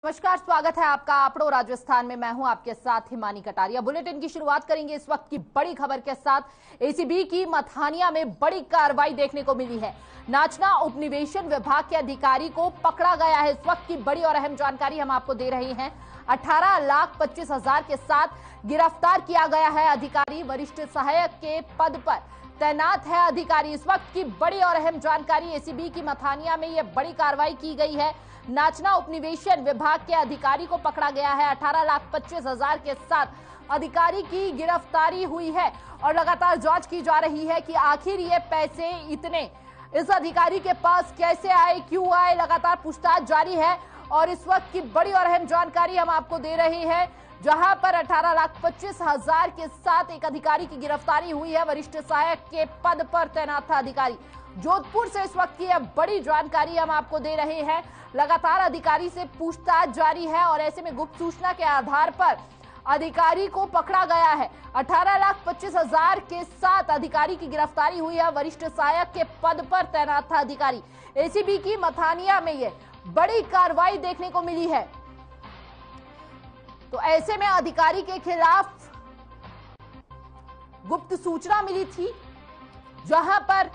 नमस्कार, स्वागत है आपका आपड़ो राजस्थान में। मैं हूं आपके साथ हिमानी कटारिया। बुलेटिन की शुरुआत करेंगे इस वक्त की बड़ी खबर के साथ। एसीबी की मथानिया में बड़ी कार्रवाई देखने को मिली है। नाचना उपनिवेशन विभाग के अधिकारी को पकड़ा गया है। इस वक्त की बड़ी और अहम जानकारी हम आपको दे रहे हैं। 18,25,000 के साथ गिरफ्तार किया गया है अधिकारी। वरिष्ठ सहायक के पद पर तैनात है अधिकारी। इस वक्त की बड़ी और अहम जानकारी, एसीबी की मथानिया में यह बड़ी कार्रवाई की गई है। नाचना उपनिवेशन विभाग के अधिकारी को पकड़ा गया है। 18,25,000 के साथ अधिकारी की गिरफ्तारी हुई है और लगातार जांच की जा रही है कि आखिर ये पैसे इतने इस अधिकारी के पास कैसे आए, क्यों आए। लगातार पूछताछ जारी है और इस वक्त की बड़ी और अहम जानकारी हम आपको दे रहे हैं, जहां पर 18,25,000 के साथ एक अधिकारी की गिरफ्तारी हुई है। वरिष्ठ सहायक के पद पर तैनात था अधिकारी। जोधपुर से इस वक्त की यह बड़ी जानकारी हम आपको दे रहे हैं। लगातार अधिकारी से पूछताछ जारी है और ऐसे में गुप्त सूचना के आधार पर अधिकारी को पकड़ा गया है। 18,25,000 के साथ अधिकारी की गिरफ्तारी हुई है। वरिष्ठ सहायक के पद पर तैनात था अधिकारी। एसीबी की मथानिया में यह बड़ी कार्रवाई देखने को मिली है। तो ऐसे में अधिकारी के खिलाफ गुप्त सूचना मिली थी, जहां पर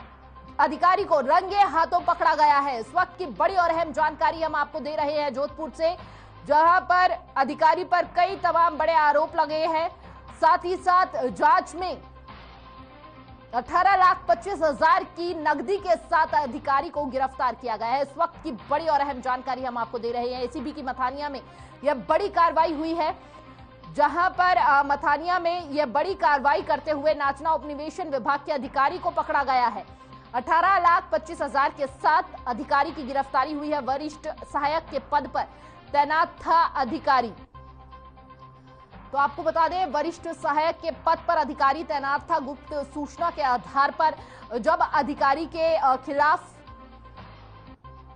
अधिकारी को रंगे हाथों पकड़ा गया है। इस वक्त की बड़ी और अहम जानकारी हम आपको दे रहे हैं जोधपुर से, जहां पर अधिकारी पर कई तमाम बड़े आरोप लगे हैं। साथ ही साथ जांच में 18,25,000 की नकदी के साथ अधिकारी को गिरफ्तार किया गया है। इस वक्त की बड़ी और अहम जानकारी हम आपको दे रहे हैं। एसीबी की मथानिया में यह बड़ी कार्रवाई हुई है, जहां पर मथानिया में यह बड़ी कार्रवाई करते हुए नाचना उपनिवेशन विभाग के अधिकारी को पकड़ा गया है। 18,25,000 के साथ अधिकारी की गिरफ्तारी हुई है। वरिष्ठ सहायक के पद पर तैनात था अधिकारी। तो आपको बता दें, वरिष्ठ सहायक के पद पर अधिकारी तैनात था। गुप्त सूचना के आधार पर जब अधिकारी के खिलाफ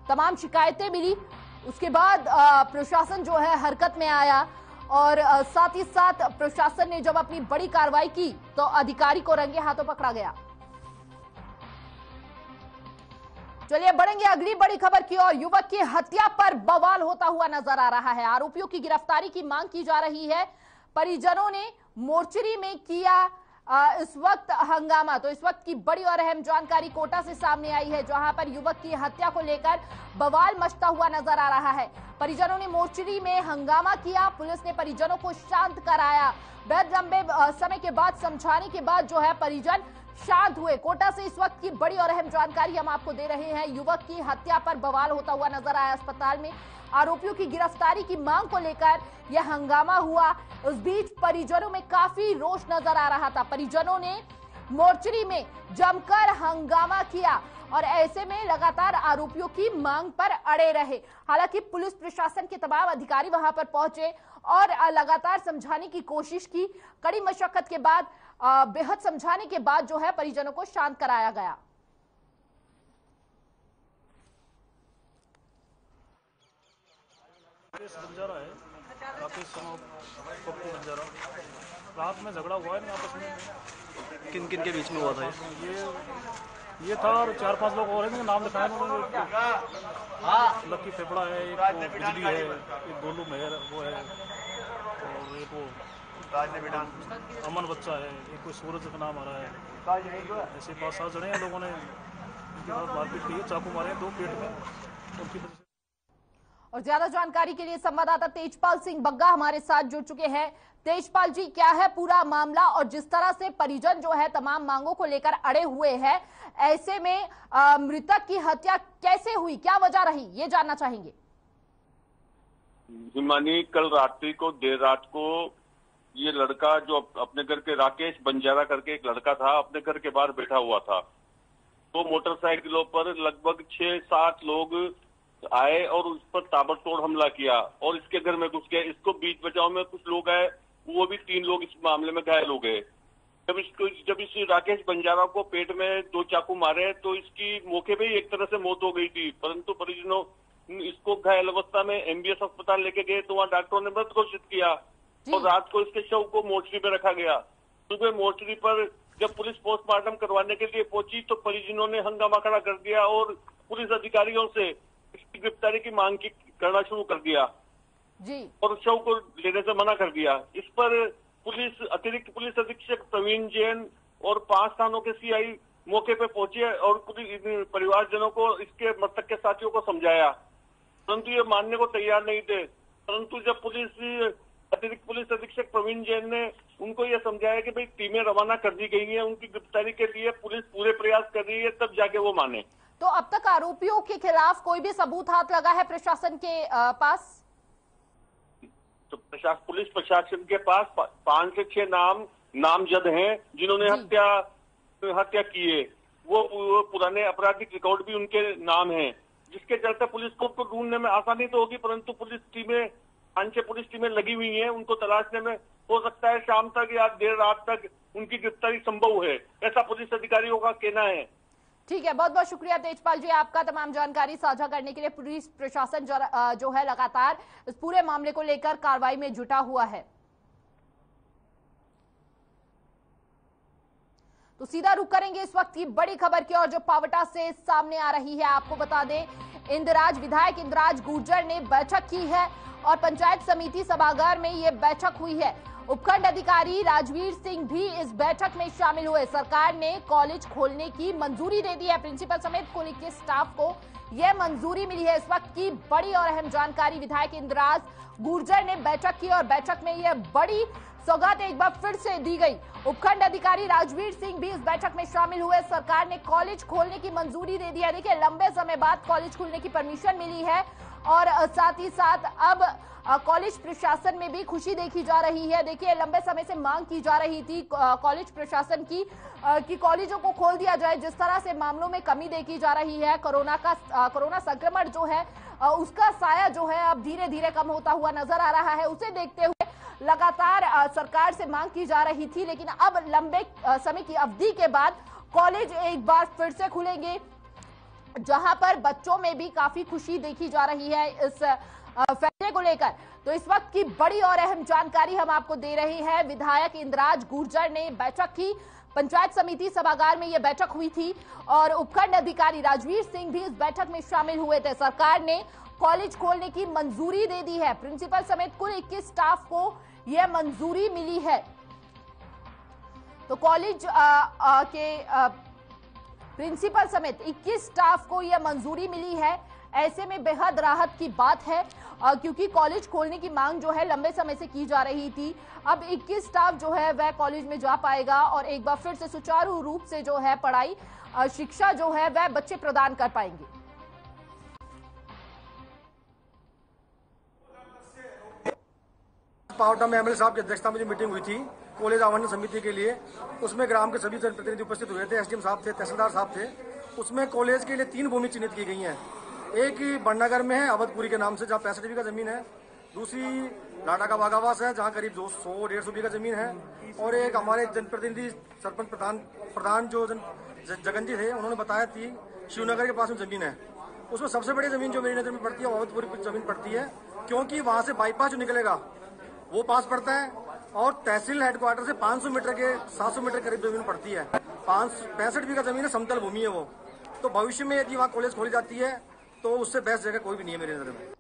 तमाम शिकायतें मिली, उसके बाद प्रशासन जो है हरकत में आया और साथ ही साथ प्रशासन ने जब अपनी बड़ी कार्रवाई की तो अधिकारी को रंगे हाथों पकड़ा गया। चलिए बढ़ेंगे अगली बड़ी खबर की ओर। युवक की हत्या पर बवाल होता हुआ नजर आ रहा है। आरोपियों की गिरफ्तारी की मांग की जा रही है। परिजनों ने मोर्चरी में किया इस वक्त हंगामा। तो इस वक्त की बड़ी और अहम जानकारी कोटा से सामने आई है, जहां पर युवक की हत्या को लेकर बवाल मचता हुआ नजर आ रहा है। परिजनों ने मोर्चरी में हंगामा किया। पुलिस ने परिजनों को शांत कराया। बेहद लंबे समय के बाद समझाने के बाद जो है परिजन शांत हुए। कोटा से इस वक्त की बड़ी और अहम जानकारी हम आपको दे रहे हैं। युवक की हत्या पर बवाल होता हुआ नजर आया। अस्पताल में आरोपियों की गिरफ्तारी की मांग को लेकर यह हंगामा हुआ। उस बीच परिजनों में काफी रोष नजर आ रहा था। परिजनों ने मोर्चरी में जमकर हंगामा किया और ऐसे में लगातार आरोपियों की मांग पर अड़े रहे। हालांकि पुलिस प्रशासन के तमाम अधिकारी वहां पर पहुंचे और लगातार समझाने की कोशिश की। कड़ी मशक्कत के बाद, बेहद समझाने के बाद जो है परिजनों को शांत कराया गया। बंजारा है, राकेश पप्पू बंजारा। रात में झगड़ा हुआ है आपस में। किन किन के बीच में हुआ था ये था और 4-5 लोग और हैं, नाम लिखाया उन्होंने। लक्की फेफड़ा है, एक बिजली है, एक गोलू मेहर वो है, और एक वो अमन बच्चा है, एक कोई सूरज का नाम आ रहा है। ऐसे 5-7 जने हैं लोगों ने उनके साथ मारपीट की है, चाकू मारे हैं 2 पेट में उनकी वजह से। और ज्यादा जानकारी के लिए संवाददाता तेजपाल सिंह बग्गा हमारे साथ जुड़ चुके हैं। तेजपाल जी, क्या है पूरा मामला और जिस तरह से परिजन जो है तमाम मांगों को लेकर अड़े हुए हैं, ऐसे में मृतक की हत्या कैसे हुई, क्या वजह रही, ये जानना चाहेंगे। हिमानी, कल रात्रि को देर रात को ये लड़का जो अपने घर के राकेश बंजारा करके एक लड़का था, अपने घर के बाहर बैठा हुआ था। तो मोटरसाइकिलों पर लगभग 6-7 लोग आए और उस पर ताबड़तोड़ हमला किया और इसके घर में घुस गए। इसको बीच बचाव में कुछ लोग आए, वो भी 3 लोग इस मामले में घायल हो गए। जब इस राकेश बंजारा को पेट में 2 चाकू मारे तो इसकी मौके पे ही एक तरह से मौत हो गई थी, परंतु परिजनों इसको घायल अवस्था में एमबीएस अस्पताल लेके गए तो वहाँ डॉक्टरों ने मृत घोषित किया और रात को इसके शव को मोर्चरी में रखा गया। सुबह मोर्चरी पर जब पुलिस पोस्टमार्टम करवाने के लिए पहुंची तो परिजनों ने हंगामा खड़ा कर दिया और पुलिस अधिकारियों से इसकी गिरफ्तारी की मांग करना शुरू कर दिया। जी। और शव को लेने से मना कर दिया। इस पर अतिरिक्त पुलिस अधीक्षक प्रवीण जैन और 5 थानों के सीआई मौके पे पहुंचे और परिवारजनों को इसके मृतक के साथियों को समझाया, परंतु ये मानने को तैयार नहीं थे। परंतु जब अतिरिक्त पुलिस अधीक्षक प्रवीण जैन ने उनको ये समझाया कि भाई टीमें रवाना कर दी गई हैं, उनकी गिरफ्तारी के लिए पुलिस पूरे प्रयास कर रही है, तब जाके वो माने। तो अब तक आरोपियों के खिलाफ कोई भी सबूत हाथ लगा है प्रशासन के पास? तो पुलिस प्रशासन के पास 5 से 6 नामजद हैं जिन्होंने हत्या की है। वो पुराने आपराधिक रिकॉर्ड भी उनके नाम हैं, जिसके चलते पुलिस को ढूंढने में आसानी तो होगी, परंतु पुलिस टीमें लगी हुई हैं। उनको तलाशने में हो सकता है शाम तक या देर रात तक उनकी गिरफ्तारी संभव है, ऐसा पुलिस अधिकारियों का कहना है। ठीक है, बहुत बहुत शुक्रिया तेजपाल जी आपका तमाम जानकारी साझा करने के लिए। पुलिस प्रशासन जो है लगातार इस पूरे मामले को लेकर कार्रवाई में जुटा हुआ है। तो सीधा रुख करेंगे इस वक्त की बड़ी खबर की और जो पावटा से सामने आ रही है। आपको बता दें, विधायक इंद्राज गुर्जर ने बैठक की है और पंचायत समिति सभागार में ये बैठक हुई है। उपखंड अधिकारी राजवीर सिंह भी इस बैठक में शामिल हुए। सरकार ने कॉलेज खोलने की मंजूरी दे दी है। प्रिंसिपल समेत कुल 21 स्टाफ को यह मंजूरी मिली है। इस वक्त की बड़ी और अहम जानकारी विधायक इंद्राज गुर्जर ने बैठक की और बैठक में यह बड़ी सौगात एक बार फिर से दी गई। उपखंड अधिकारी राजवीर सिंह भी इस बैठक में शामिल हुए। सरकार ने कॉलेज खोलने की मंजूरी दे दी है। देखिए, लंबे समय बाद कॉलेज खोलने की परमिशन मिली है और साथ ही साथ अब कॉलेज प्रशासन में भी खुशी देखी जा रही है। देखिए, लंबे समय से मांग की जा रही थी कॉलेज प्रशासन की कि कॉलेजों को खोल दिया जाए। जिस तरह से मामलों में कमी देखी जा रही है, कोरोना संक्रमण जो है उसका साया जो है अब धीरे धीरे कम होता हुआ नजर आ रहा है। उसे देखते हुए लगातार सरकार से मांग की जा रही थी, लेकिन अब लंबे समय की अवधि के बाद कॉलेज एक बार फिर से खुलेंगे, जहां पर बच्चों में भी काफी खुशी देखी जा रही है इस फैसले को लेकर। तो इस वक्त की बड़ी और अहम जानकारी हम आपको दे रहे हैं। विधायक इंद्राज गुर्जर ने बैठक की, पंचायत समिति सभागार में यह बैठक हुई थी और उपखंड अधिकारी राजवीर सिंह भी इस बैठक में शामिल हुए थे। सरकार ने कॉलेज खोलने की मंजूरी दे दी है। प्रिंसिपल समेत कुल 21 स्टाफ को यह मंजूरी मिली है। तो कॉलेज के प्रिंसिपल समेत 21 स्टाफ को यह मंजूरी मिली है। ऐसे में बेहद राहत की बात है क्योंकि कॉलेज खोलने की मांग जो है लंबे समय से की जा रही थी। अब 21 स्टाफ जो है वह कॉलेज में जा पाएगा और एक बार फिर से सुचारू रूप से जो है पढ़ाई शिक्षा जो है वह बच्चे प्रदान कर पाएंगे। पावटा में एमएलए साहब की अध्यक्षता में जो मीटिंग हुई थी कॉलेज आवंटन समिति के लिए, उसमें ग्राम के सभी जनप्रतिनिधि उपस्थित हुए थे। एसडीएम साहब थे, तहसीलदार साहब थे। उसमें कॉलेज के लिए 3 भूमि चिन्हित की गई हैं। एक ही बड़नगर में है अवधपुरी के नाम से, जहाँ 65 बीघा जमीन है। दूसरी लाटा का बागावास है, जहाँ करीब 100-150 बीघा जमीन है। और एक हमारे जनप्रतिनिधि सरपंच प्रधान जो जगन जी थे, उन्होंने बताया थी शिवनगर के पास में जमीन है। उसमें सबसे बड़ी जमीन जो मेरी नजर में पड़ती है वो अवधपुरी जमीन पड़ती है, क्योंकि वहां से बाईपास जो निकलेगा वो पास पड़ता है और तहसील हेडक्वार्टर से 500 मीटर के 700 मीटर करीब जमीन पड़ती है। 65 बीघा जमीन है, समतल भूमि है वो। तो भविष्य में यदि वहाँ कॉलेज खोली जाती है तो उससे बेस्ट जगह कोई भी नहीं है मेरी नजर में।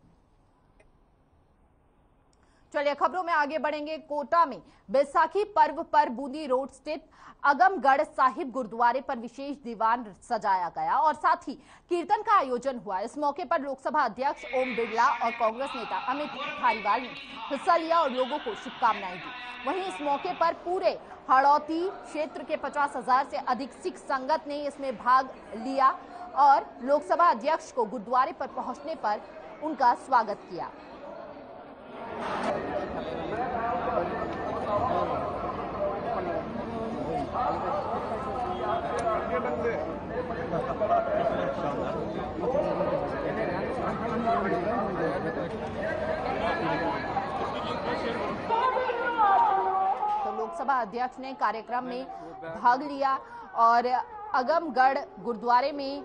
चलिए खबरों में आगे बढ़ेंगे। कोटा में बैसाखी पर्व पर बूंदी रोड स्थित अगमगढ़ साहिब गुरुद्वारे पर विशेष दीवान सजाया गया और साथ ही कीर्तन का आयोजन हुआ। इस मौके पर लोकसभा अध्यक्ष ओम बिरला और कांग्रेस नेता अमित धारीवाल ने हिस्सा लिया और लोगों को शुभकामनाएं दी। वहीं इस मौके पर पूरे हड़ौती क्षेत्र के 50,000 से अधिक सिख संगत ने इसमें भाग लिया और लोकसभा अध्यक्ष को गुरुद्वारे पर पहुंचने पर उनका स्वागत किया। तो लोकसभा अध्यक्ष ने कार्यक्रम में भाग लिया और अगमगढ़ गुरुद्वारे में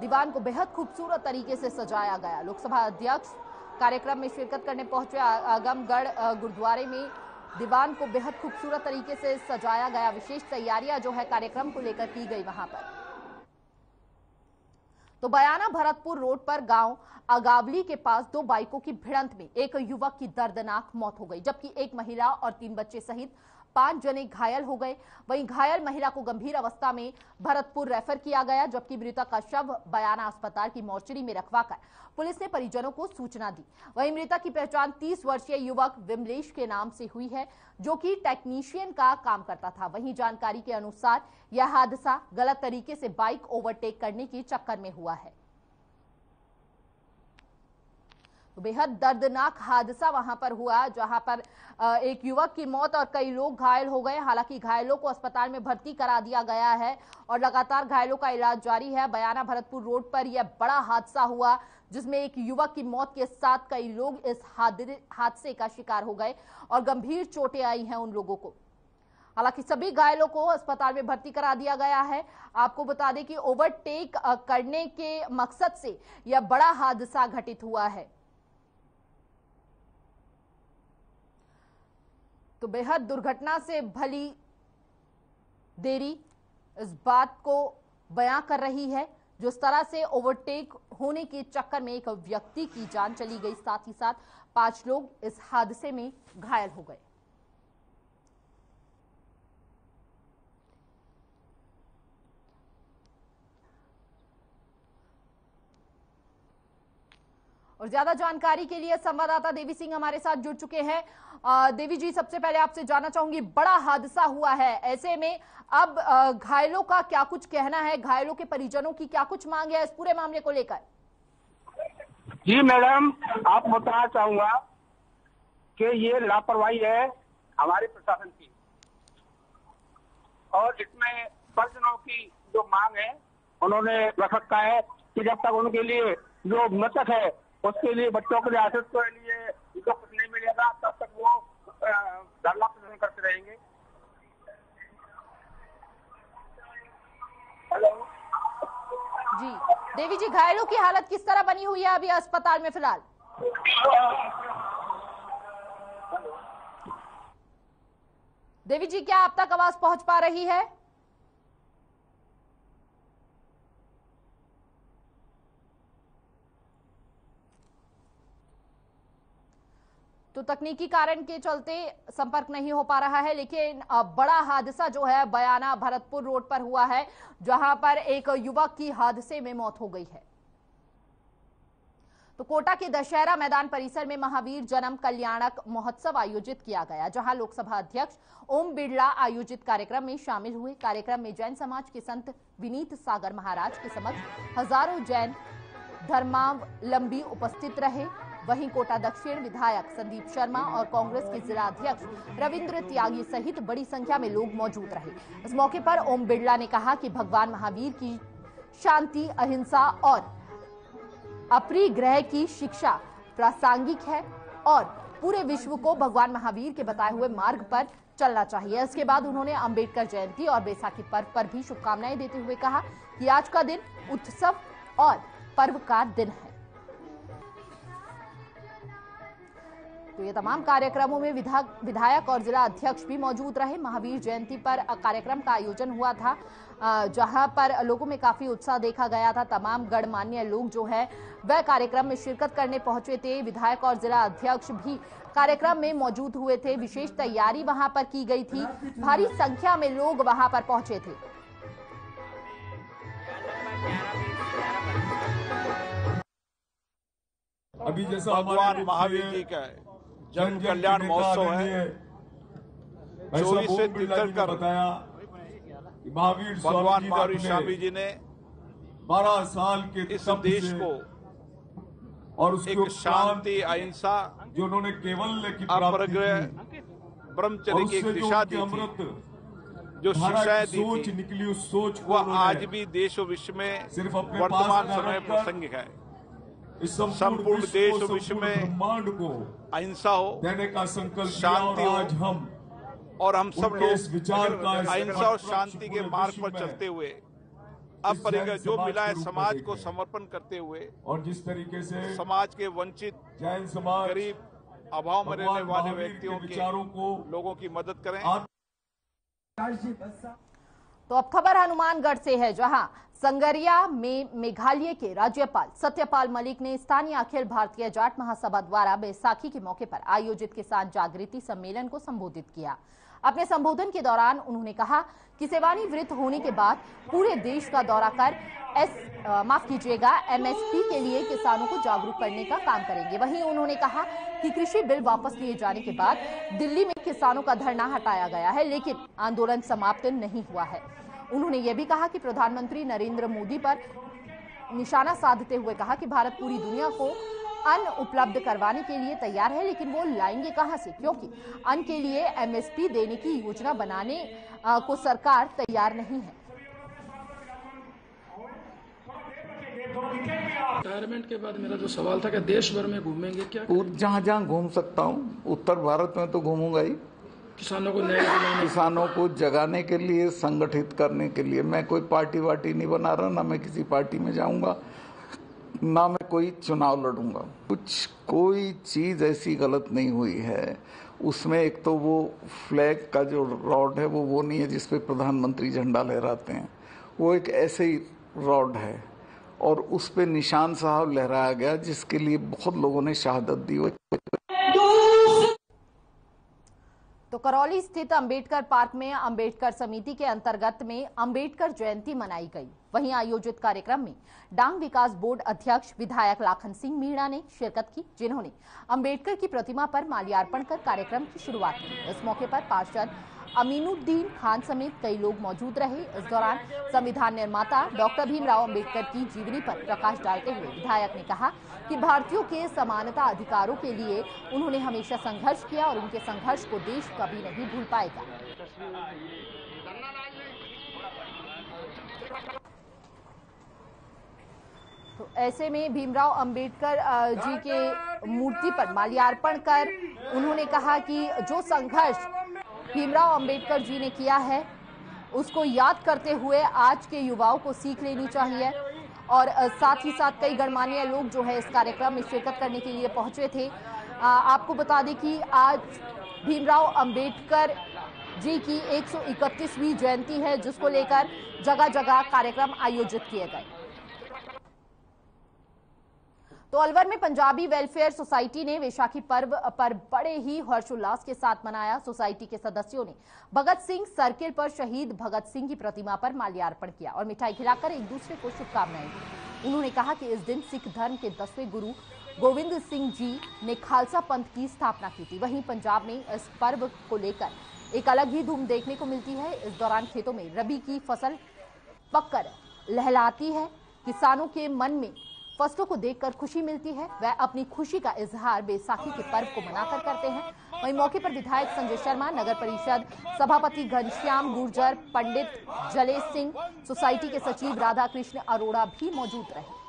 दीवान को बेहद खूबसूरत तरीके से सजाया गया। लोकसभा अध्यक्ष कार्यक्रम में शिरकत करने पहुंचे। आगमगढ़ गुरुद्वारे में दीवान को बेहद खूबसूरत तरीके से सजाया गया। विशेष तैयारियां जो है कार्यक्रम को लेकर की गई वहां पर। तो बयाना भरतपुर रोड पर गांव अगावली के पास दो बाइकों की भिड़ंत में एक युवक की दर्दनाक मौत हो गई, जबकि एक महिला और 3 बच्चे सहित 5 जने घायल हो गए। वहीं घायल महिला को गंभीर अवस्था में भरतपुर रेफर किया गया, जबकि मृतक का शव बयाना अस्पताल की मोर्चरी में रखवाकर पुलिस ने परिजनों को सूचना दी। वहीं मृतक की पहचान 30 वर्षीय युवक विमलेश के नाम से हुई है, जो कि टेक्नीशियन का काम करता था। वहीं जानकारी के अनुसार यह हादसा गलत तरीके से बाइक ओवरटेक करने के चक्कर में हुआ है। तो बेहद दर्दनाक हादसा वहां पर हुआ, जहां पर एक युवक की मौत और कई लोग घायल हो गए। हालांकि घायलों को अस्पताल में भर्ती करा दिया गया है और लगातार घायलों का इलाज जारी है। बयाना भरतपुर रोड पर यह बड़ा हादसा हुआ, जिसमें एक युवक की मौत के साथ कई लोग इस हादसे का शिकार हो गए और गंभीर चोटें आई हैं उन लोगों को। हालांकि सभी घायलों को अस्पताल में भर्ती करा दिया गया है। आपको बता दें कि ओवरटेक करने के मकसद से यह बड़ा हादसा घटित हुआ है। तो बेहद दुर्घटना से भली देरी इस बात को बयां कर रही है, जिस तरह से ओवरटेक होने के चक्कर में एक व्यक्ति की जान चली गई, साथ ही साथ 5 लोग इस हादसे में घायल हो गए। और ज्यादा जानकारी के लिए संवाददाता देवी सिंह हमारे साथ जुड़ चुके हैं। देवी जी, सबसे पहले आपसे जानना चाहूंगी, बड़ा हादसा हुआ है, ऐसे में अब घायलों का क्या कुछ कहना है, घायलों के परिजनों की क्या कुछ मांग है इस पूरे मामले को लेकर? जी मैडम, आप बताना चाहूंगा कि ये लापरवाही है हमारे प्रशासन की, और इसमें परिजनों की जो मांग है उन्होंने रख रखा है कि जब तक उनके लिए जो मृतक है उसके लिए, बच्चों के लिए, आश्रित के लिए जो कुछ नहीं मिलेगा तब तक वो धरना प्रदर्शन करते रहेंगे। हेलो जी देवी जी, घायलों की हालत किस तरह बनी हुई है अभी अस्पताल में फिलहाल? देवी जी, क्या आप तक आवाज पहुंच पा रही है? तो तकनीकी कारण के चलते संपर्क नहीं हो पा रहा है, लेकिन बड़ा हादसा जो है बयाना भरतपुर रोड पर हुआ है, जहां पर एक युवक की हादसे में मौत हो गई है। तो कोटा के दशहरा मैदान परिसर में महावीर जन्म कल्याणक महोत्सव आयोजित किया गया, जहां लोकसभा अध्यक्ष ओम बिरला आयोजित कार्यक्रम में शामिल हुए। कार्यक्रम में जैन समाज के संत विनीत सागर महाराज के समक्ष हजारों जैन धर्मावलंबी उपस्थित रहे। वहीं कोटा दक्षिण विधायक संदीप शर्मा और कांग्रेस के जिला अध्यक्ष रविंद्र त्यागी सहित बड़ी संख्या में लोग मौजूद रहे। इस मौके पर ओम बिरला ने कहा कि भगवान महावीर की शांति, अहिंसा और अपरिग्रह की शिक्षा प्रासंगिक है और पूरे विश्व को भगवान महावीर के बताए हुए मार्ग पर चलना चाहिए। इसके बाद उन्होंने अंबेडकर जयंती और बैसाखी पर्व पर भी शुभकामनाएं देते हुए कहा कि आज का दिन उत्सव और पर्व का दिन है। तो ये तमाम कार्यक्रमों में विधायक और जिला अध्यक्ष भी मौजूद रहे। महावीर जयंती पर कार्यक्रम का आयोजन हुआ था, जहां पर लोगों में काफी उत्साह देखा गया था। तमाम गणमान्य लोग जो है वह कार्यक्रम में शिरकत करने पहुंचे थे। विधायक और जिला अध्यक्ष भी कार्यक्रम में मौजूद हुए थे। विशेष तैयारी वहां पर की गई थी, भारी संख्या में लोग वहां पर पहुंचे थे। अभी जैसा भगवान महावीर जी का जन्म कल्याण महोत्सव है, 24 से 33 कर बताया महावीर भगवान महावीर स्वामी जी ने 12 साल के इस देश को और एक शांति, अहिंसा, जो उन्होंने केवल की अपरिग्रह, ब्रह्मचर्य की एक दिशा दी थी, जो शिक्षाएं दी थी, निकली उस सोच को वह आज भी देश और विश्व में सिर्फ अपने वर्तमान समय प्रासंगिक है। संपूर्ण देश और विश्व में ब्रह्मांड को अहिंसा हो, देने का संकल्प, शांति हो, आज हम और हम सब लोग विचार का अहिंसा और शांति के मार्ग पर चलते हुए अपरिग्रह जो मिला है समाज को समर्पण करते हुए, और जिस तरीके से समाज के वंचित, जैन समाज, गरीब, अभाव में रहने वाले व्यक्तियों के विचारों को, लोगों की मदद करें। तो अब खबर हनुमानगढ़ से है, जहां संगरिया में मेघालय के राज्यपाल सत्यपाल मलिक ने स्थानीय अखिल भारतीय जाट महासभा द्वारा बैसाखी के मौके पर आयोजित किसान जागृति सम्मेलन को संबोधित किया। अपने संबोधन के दौरान उन्होंने कहा कि सेवानिवृत्त होने के बाद पूरे देश का दौरा कर एमएसपी के लिए किसानों को जागरूक करने का काम करेंगे। वहीं उन्होंने कहा कि कृषि बिल वापस लिए जाने के बाद दिल्ली में किसानों का धरना हटाया गया है, लेकिन आंदोलन समाप्त नहीं हुआ है। उन्होंने यह भी कहा कि प्रधानमंत्री नरेंद्र मोदी पर निशाना साधते हुए कहा कि भारत पूरी दुनिया को अन्न उपलब्ध करवाने के लिए तैयार है, लेकिन वो लाएंगे कहां से, क्योंकि अन्न के लिए एमएसपी देने की योजना बनाने को सरकार तैयार नहीं है। रिटायरमेंट के बाद मेरा जो सवाल था कि देश भर में घूमेंगे क्या? जहाँ जहाँ घूम सकता हूँ, उत्तर भारत में तो घूमूंगा ही। किसानों को न्याय दिलाने, किसानों को जगाने के लिए, संगठित करने के लिए। मैं कोई पार्टी वार्टी नहीं बना रहा, ना मैं किसी पार्टी में जाऊंगा, ना मैं कोई चुनाव लड़ूंगा। कोई चीज ऐसी गलत नहीं हुई है उसमें। एक तो वो फ्लैग का जो रॉड है वो नहीं है जिसपे प्रधानमंत्री झंडा लहराते हैं, वो एक ऐसे ही रॉड है और उस पे निशान साहब लहराया गया, जिसके लिए बहुत लोगों ने शहादत दी। तो करौली स्थित अंबेडकर पार्क में अंबेडकर समिति के अंतर्गत में अंबेडकर जयंती मनाई गई। वहीं आयोजित कार्यक्रम में डांग विकास बोर्ड अध्यक्ष विधायक लाखन सिंह मीणा ने शिरकत की, जिन्होंने अंबेडकर की प्रतिमा पर माल्यार्पण कर कार्यक्रम की शुरुआत की। इस मौके पर पार्षद अमीनुद्दीन खान समेत कई लोग मौजूद रहे। इस दौरान संविधान निर्माता डॉक्टर भीमराव अंबेडकर की जीवनी पर प्रकाश डालते हुए विधायक ने कहा कि भारतीयों के समानता अधिकारों के लिए उन्होंने हमेशा संघर्ष किया और उनके संघर्ष को देश कभी नहीं भूल पाएगा। तो ऐसे में भीमराव अंबेडकर जी के मूर्ति पर माल्यार्पण कर उन्होंने कहा कि जो संघर्ष भीमराव अंबेडकर जी ने किया है उसको याद करते हुए आज के युवाओं को सीख लेनी चाहिए। और साथ ही साथ कई गणमान्य लोग जो है इस कार्यक्रम में शिरकत करने के लिए पहुंचे थे। आपको बता दें कि आज भीमराव अंबेडकर जी की 131वीं जयंती है, जिसको लेकर जगह जगह कार्यक्रम आयोजित किए गए। तो अलवर में पंजाबी वेलफेयर सोसाइटी ने वैशाखी पर्व पर बड़े ही हर्षोल्लास के साथ मनाया। सोसाइटी के सदस्यों ने भगत सिंह सर्किल पर शहीद भगत सिंह की प्रतिमा पर माल्यार्पण किया और मिठाई खिलाकर एक दूसरे को शुभकामनाएं दी। उन्होंने कहा कि इस दिन सिख धर्म के 10वें गुरु गोविंद सिंह जी ने खालसा पंथ की स्थापना की थी। वहीं पंजाब में इस पर्व को लेकर एक अलग ही धूम देखने को मिलती है। इस दौरान खेतों में रबी की फसल पककर लहलाती है। किसानों के मन में फसलों को देखकर खुशी मिलती है। वह अपनी खुशी का इजहार बैसाखी के पर्व को मनाकर करते हैं। वहीं मौके पर विधायक संजय शर्मा, नगर परिषद सभापति घनश्याम गुर्जर, पंडित जलेश सिंह, सोसाइटी के सचिव राधा कृष्ण अरोड़ा भी मौजूद रहे।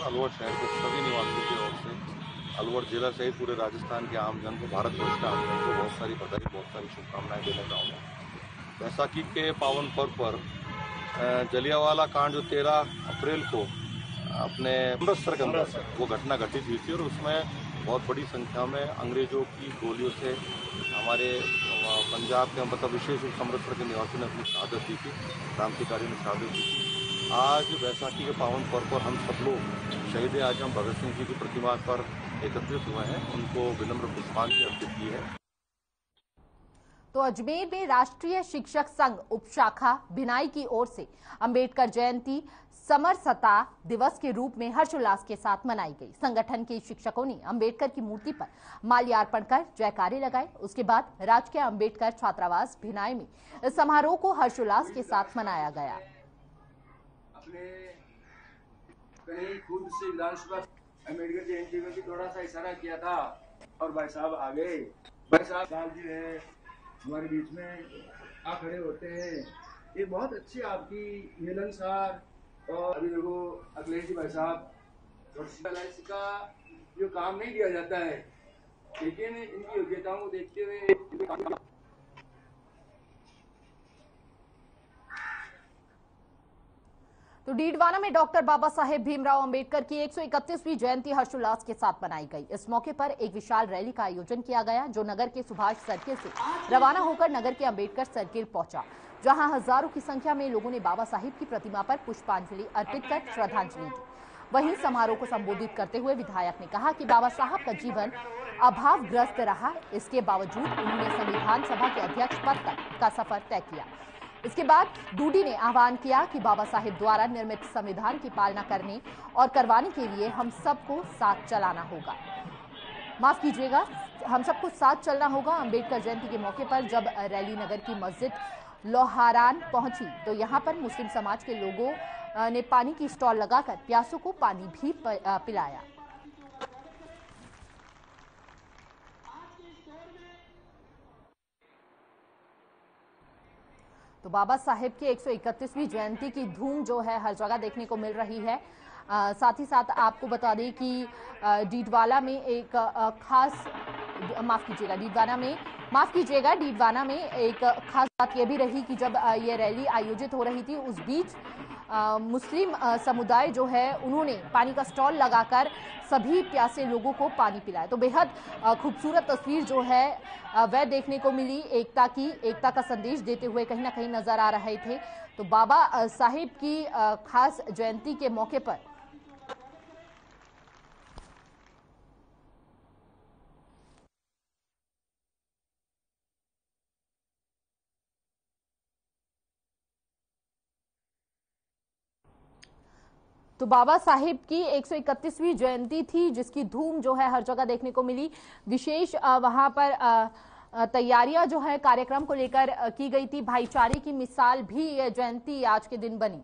अलवर शहर के सभी निवासियों की ओर से अलवर जिला सहित पूरे राजस्थान के आमजन को, भारतवर्ष के आमजन को बहुत सारी बधाई, बहुत सारी शुभकामनाएं देना चाहूँगा। बैसाखी के पावन पर्व पर जलियांवाला कांड जो 13 अप्रैल को अपने अमृतसर के अंदर वो घटना घटित हुई थी और उसमें बहुत बड़ी संख्या में अंग्रेजों की गोलियों से हमारे पंजाब के मतलब विशेष रूप से अमृतसर के निवासियों ने अपनी शहादत दी थी, क्रांतिकारियों ने शहादत दी थी। आज बैसाखी के पावन पर्व पर हम सब लोग शहीद आजम भगत सिंह जी की प्रतिमा पर एकत्रित हुए हैं, उनको विनम्र पुष्पांजलि अर्पित की है। तो अजमेर में राष्ट्रीय शिक्षक संघ उपशाखा भिनाई की ओर से अंबेडकर जयंती समरसता दिवस के रूप में हर्षोल्लास के साथ मनाई गई। संगठन के शिक्षकों ने अंबेडकर की मूर्ति पर माल्यार्पण कर जयकारे लगाए। उसके बाद राजकीय अंबेडकर छात्रावास भिनाई में इस समारोह को हर्षोल्लास के साथ मनाया गया। कहीं खुद से विधानसभा अम्बेडकर जयंती में भी थोड़ा सा इशारा किया था और भाई साहब आ गए। भाई साहब जी ने हमारे बीच में आ खड़े होते हैं। ये बहुत अच्छी आपकी मिलनसार। और अभी देखो अखिलेश जी भाई साहब, LIC का जो काम नहीं दिया जाता है, लेकिन इनकी योग्यताओं को देखते हुए तो डीडवाना में डॉक्टर बाबा साहेब भीमराव अंबेडकर की 131वीं जयंती हर्षोल्लास के साथ मनाई गई। इस मौके पर एक विशाल रैली का आयोजन किया गया, जो नगर के सुभाष सर्किल से रवाना होकर नगर के अंबेडकर सर्किल पहुंचा, जहां हजारों की संख्या में लोगों ने बाबा साहेब की प्रतिमा पर पुष्पांजलि अर्पित कर श्रद्धांजलि दी। वहीं समारोह को संबोधित करते हुए विधायक ने कहा कि बाबा साहब का जीवन अभावग्रस्त रहा, इसके बावजूद उन्होंने संविधान सभा के अध्यक्ष पद तक का सफर तय किया। इसके बाद डूडी ने आह्वान किया कि बाबा साहेब द्वारा निर्मित संविधान की पालना करने और करवाने के लिए हम सबको साथ चलाना होगा। माफ कीजिएगा, हम सबको साथ चलना होगा। अंबेडकर जयंती के मौके पर जब रैली नगर की मस्जिद लोहारान पहुंची तो यहां पर मुस्लिम समाज के लोगों ने पानी की स्टॉल लगाकर प्यासों को पानी भी पिलाया। तो बाबा साहेब की 131वीं जयंती की धूम जो है हर जगह देखने को मिल रही है। साथ ही साथ आपको बता दें कि डीडवाना में एक खास डीडवाना में एक खास बात यह भी रही कि जब ये रैली आयोजित हो रही थी, उस बीच मुस्लिम समुदाय जो है उन्होंने पानी का स्टॉल लगाकर सभी प्यासे लोगों को पानी पिलाया। तो बेहद खूबसूरत तस्वीर जो है वह देखने को मिली। एकता का संदेश देते हुए कहीं ना कहीं नजर आ रहे थे। तो बाबा साहेब की खास जयंती के मौके पर तो बाबा साहेब की 131वीं जयंती थी, जिसकी धूम जो है हर जगह देखने को मिली। विशेष वहां पर तैयारियां जो है कार्यक्रम को लेकर की गई थी। भाईचारे की मिसाल भी यह जयंती आज के दिन बनी।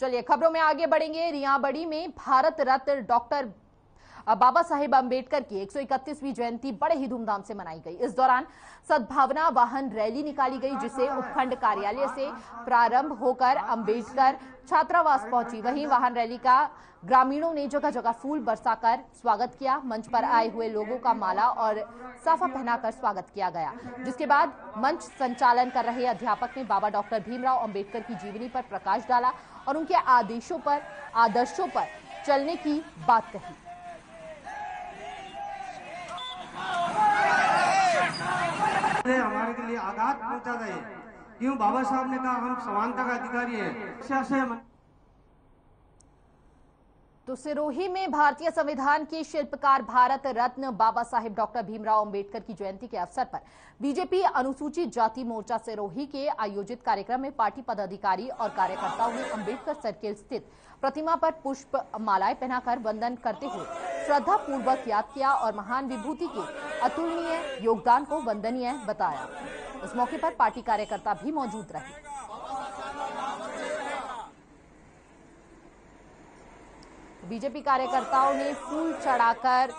चलिए खबरों में आगे बढ़ेंगे। रियांबड़ी में भारत रत्न डॉक्टर बाबा साहेब अंबेडकर की 131वीं जयंती बड़े ही धूमधाम से मनाई गई। इस दौरान सद्भावना वाहन रैली निकाली गई, जिसे उपखंड कार्यालय से प्रारंभ होकर अंबेडकर छात्रावास पहुंची। वहीं वाहन रैली का ग्रामीणों ने जगह जगह फूल बरसाकर स्वागत किया। मंच पर आए हुए लोगों का माला और साफा पहनाकर स्वागत किया गया, जिसके बाद मंच संचालन कर रहे अध्यापक ने बाबा डॉक्टर भीमराव अंबेडकर की जीवनी पर प्रकाश डाला और उनके आदर्शों पर चलने की बात कही। हमारे के लिए आघात पहुंचा गए। क्यों? बाबा साहब ने कहा हम समानता का अधिकारी हैं। तो सिरोही में भारतीय संविधान के शिल्पकार भारत रत्न बाबा साहेब डॉक्टर भीमराव अंबेडकर की जयंती के अवसर पर बीजेपी अनुसूचित जाति मोर्चा सिरोही के आयोजित कार्यक्रम में पार्टी पदाधिकारी और कार्यकर्ताओं ने अंबेडकर सर्किल स्थित प्रतिमा पर पुष्प मालाएं पहनाकर वंदन करते हुए श्रद्धा पूर्वक याद किया और महान विभूति के अतुलनीय योगदान को वंदनीय बताया। इस मौके पर पार्टी कार्यकर्ता भी मौजूद रहे। बीजेपी कार्यकर्ताओं ने फूल चढ़ाकर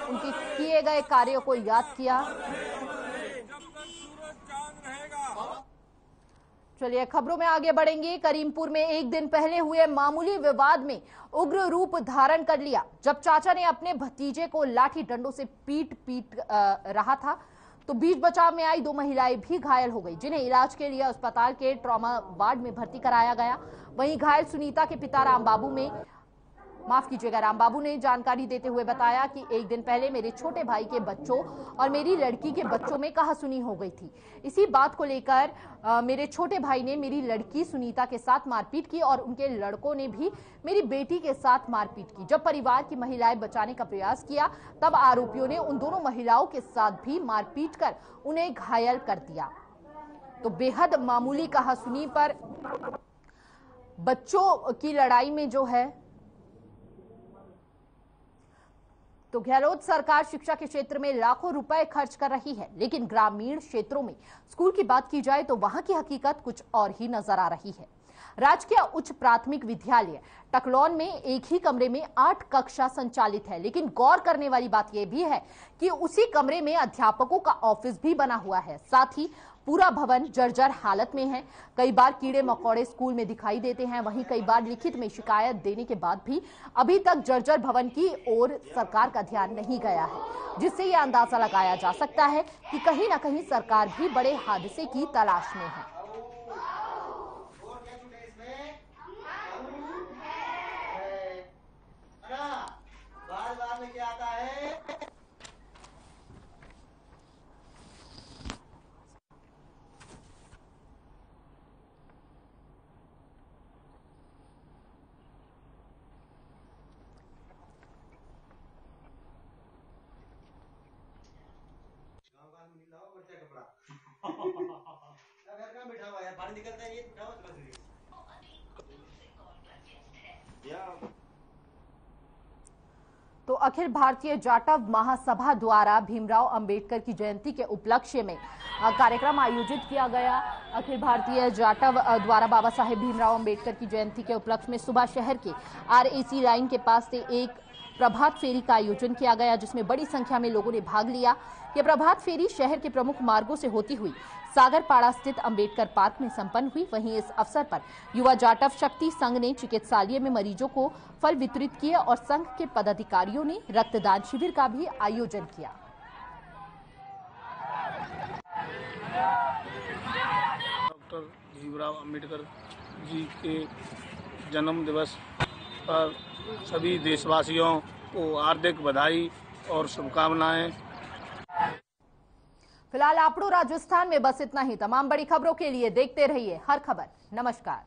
उनके किए गए कार्यों को याद किया। चलिए खबरों में आगे बढ़ेंगे। करीमपुर में एक दिन पहले हुए मामूली विवाद में उग्र रूप धारण कर लिया, जब चाचा ने अपने भतीजे को लाठी डंडों से पीट रहा था तो बीच बचाव में आई 2 महिलाएं भी घायल हो गई, जिन्हें इलाज के लिए अस्पताल के ट्रॉमा वार्ड में भर्ती कराया गया। वहीं घायल सुनीता के पिता रामबाबू ने जानकारी देते हुए बताया कि एक दिन पहले मेरे छोटे भाई के बच्चों और मेरी लड़की के बच्चों में कहासुनी हो गई थी। इसी बात को लेकर मेरे छोटे भाई ने मेरी लड़की सुनीता के साथ मारपीट की और उनके लड़कों ने भी मेरी बेटी के साथ मारपीट की। जब परिवार की महिलाएं बचाने का प्रयास किया, तब आरोपियों ने उन दोनों महिलाओं के साथ भी मारपीट कर उन्हें घायल कर दिया। तो बेहद मामूली कहासुनी पर बच्चों की लड़ाई में जो है, तो गहलोत सरकार शिक्षा के क्षेत्र में लाखों रुपए खर्च कर रही है, लेकिन ग्रामीण क्षेत्रों में स्कूल की बात की जाए तो वहां की हकीकत कुछ और ही नजर आ रही है। राजकीय उच्च प्राथमिक विद्यालय टकलौन में एक ही कमरे में 8 कक्षा संचालित है, लेकिन गौर करने वाली बात यह भी है कि उसी कमरे में अध्यापकों का ऑफिस भी बना हुआ है। साथ ही पूरा भवन जर्जर हालत में है। कई बार कीड़े मकोड़े स्कूल में दिखाई देते हैं। वहीं कई बार लिखित में शिकायत देने के बाद भी अभी तक जर्जर भवन की ओर सरकार का ध्यान नहीं गया है, जिससे यह अंदाजा लगाया जा सकता है कि कहीं न कहीं सरकार भी बड़े हादसे की तलाश में है। बार में क्या आता है? बैठा हुआ है, पानी निकलता है, ये उठाओ तो अखिल भारतीय जाटव महासभा द्वारा भीमराव अंबेडकर की जयंती के उपलक्ष्य में कार्यक्रम आयोजित किया गया। अखिल भारतीय जाटव द्वारा बाबा साहेब भीमराव अंबेडकर की जयंती के उपलक्ष्य में सुबह शहर के RAC लाइन के पास से एक प्रभात फेरी का आयोजन किया गया, जिसमें बड़ी संख्या में लोगों ने भाग लिया। यह प्रभात फेरी शहर के प्रमुख मार्गों से होती हुई सागरपाड़ा स्थित अंबेडकर पार्क में संपन्न हुई। वहीं इस अवसर पर युवा जाटव शक्ति संघ ने चिकित्सालय में मरीजों को फल वितरित किए और संघ के पदाधिकारियों ने रक्तदान शिविर का भी आयोजन किया। डॉक्टर भीमराव अंबेडकर जी के जन्म दिवस पर सभी देशवासियों को हार्दिक बधाई और शुभकामनाएं। फिलहाल आपड़ू राजस्थान में बस इतना ही। तमाम बड़ी खबरों के लिए देखते रहिए हर खबर। नमस्कार।